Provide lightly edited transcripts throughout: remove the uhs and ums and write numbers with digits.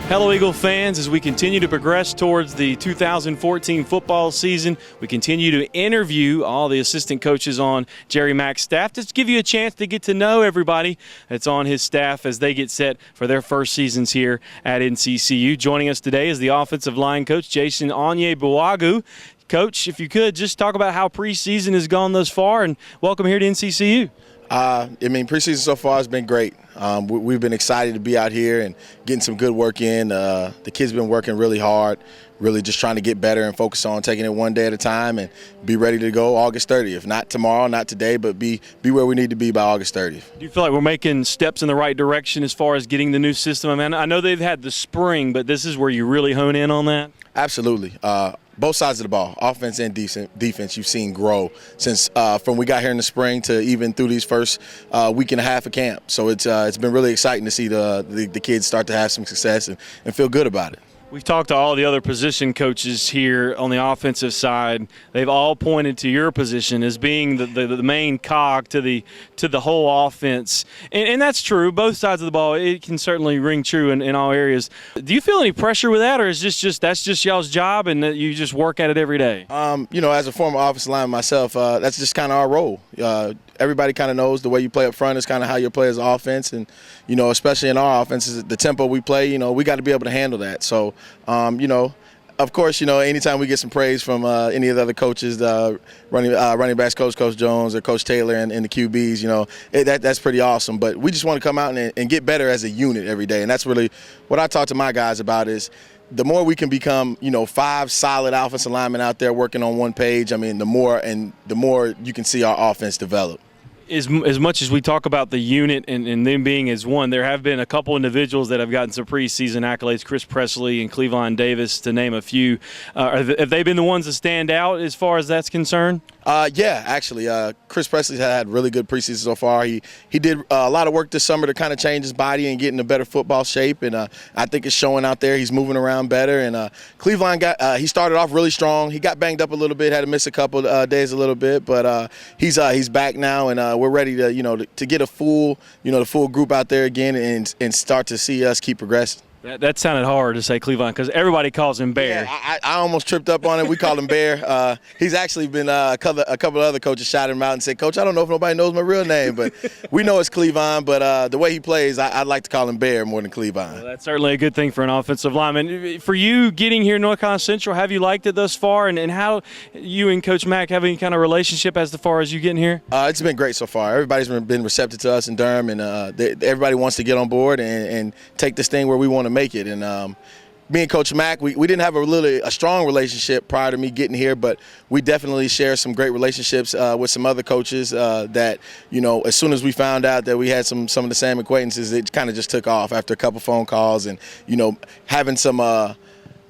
Hello, Eagle fans. As we continue to progress towards the 2014 football season, we continue to interview all the assistant coaches on Jerry Mack's staff to give you a chance to get to know everybody that's on his staff as they get set for their first seasons here at NCCU. Joining us today is the offensive line coach, Jason Onyebuagu. Coach, if you could, just talk about how preseason has gone thus far, and welcome here to NCCU. Preseason so far has been great. We've been excited to be out here and getting some good work in. The kids have been working really hard, really just trying to get better and focus on taking it one day at a time and be ready to go August 30th. Not tomorrow, not today, but be where we need to be by August 30th. Do you feel like we're making steps in the right direction as far as getting the new system? I know they've had the spring, but this is where you really hone in on that? Absolutely. Both sides of the ball, offense and defense, you've seen grow since from we got here in the spring to even through these first week and a half of camp. So it's been really exciting to see the kids start to have some success and feel good about it. We've talked to all the other position coaches here on the offensive side. They've all pointed to your position as being the main cog to the whole offense. And that's true. Both sides of the ball, it can certainly ring true in all areas. Do you feel any pressure with that, or is this that's just y'all's job and that you just work at it every day? As a former offensive lineman myself, that's just kind of our role. Everybody kind of knows the way you play up front is kind of how you play as offense. And, especially in our offense, the tempo we play, we got to be able to handle that. So, of course, anytime we get some praise from any of the other coaches, running backs coach, Coach Jones or Coach Taylor and the QBs, that's pretty awesome. But we just want to come out and get better as a unit every day. And that's really what I talk to my guys about is the more we can become, 5 solid offensive linemen out there working on one page, the more you can see our offense develop. As much as we talk about the unit and them being as one, there have been a couple individuals that have gotten some preseason accolades, Chris Presley and Cleavon Davis, to name a few. Have they been the ones that stand out as far as that's concerned? Yeah, actually. Chris Presley's had really good preseason so far. He did a lot of work this summer to kind of change his body and get in a better football shape, and I think it's showing out there. He's moving around better. And Cleavon he started off really strong. He got banged up a little bit, had to miss a couple days a little bit, but he's back now, and we're ready to get a full group out there again and start to see us keep progressing. That sounded hard to say Cleavon because everybody calls him Bear. Yeah, I almost tripped up on it. We call him Bear. He's actually been a couple of other coaches shouted him out and said, "Coach, I don't know if nobody knows my real name, but we know it's Cleavon. But the way he plays, I'd like to call him Bear more than Cleavon." Well, that's certainly a good thing for an offensive lineman. For you getting here in North Carolina Central, have you liked it thus far? And how you and Coach Mack have any kind of relationship as far as you getting here? It's been great so far. Everybody's been receptive to us in Durham, and everybody wants to get on board and take this thing where we want to make it. And me and Coach Mack, we didn't have a strong relationship prior to me getting here, but we definitely share some great relationships with some other coaches that, as soon as we found out that we had some of the same acquaintances, it kind of just took off after a couple phone calls and,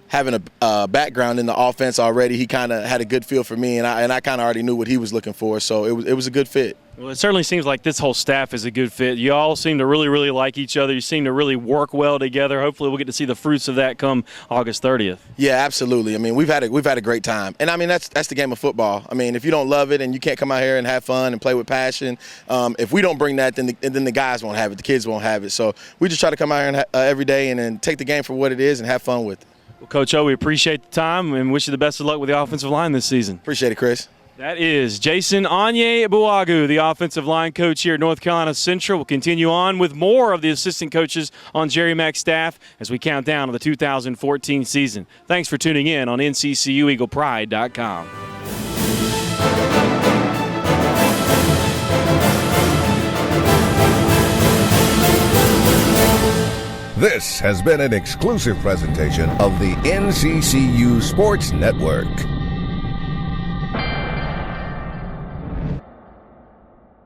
having a background in the offense already. He kind of had a good feel for me, and I kind of already knew what he was looking for, so it was a good fit. Well, it certainly seems like this whole staff is a good fit. You all seem to really, really like each other. You seem to really work well together. Hopefully we'll get to see the fruits of that come August 30th. Yeah, absolutely. We've had a great time. And that's the game of football. If you don't love it and you can't come out here and have fun and play with passion, if we don't bring that, then the guys won't have it, the kids won't have it. So we just try to come out here every day and then take the game for what it is and have fun with it. Well, Coach O, we appreciate the time and wish you the best of luck with the offensive line this season. Appreciate it, Chris. That is Jason Onyebuagu, the offensive line coach here at North Carolina Central. We'll continue on with more of the assistant coaches on Jerry Mack's staff as we count down to the 2014 season. Thanks for tuning in on NCCUEaglePride.com. This has been an exclusive presentation of the NCCU Sports Network.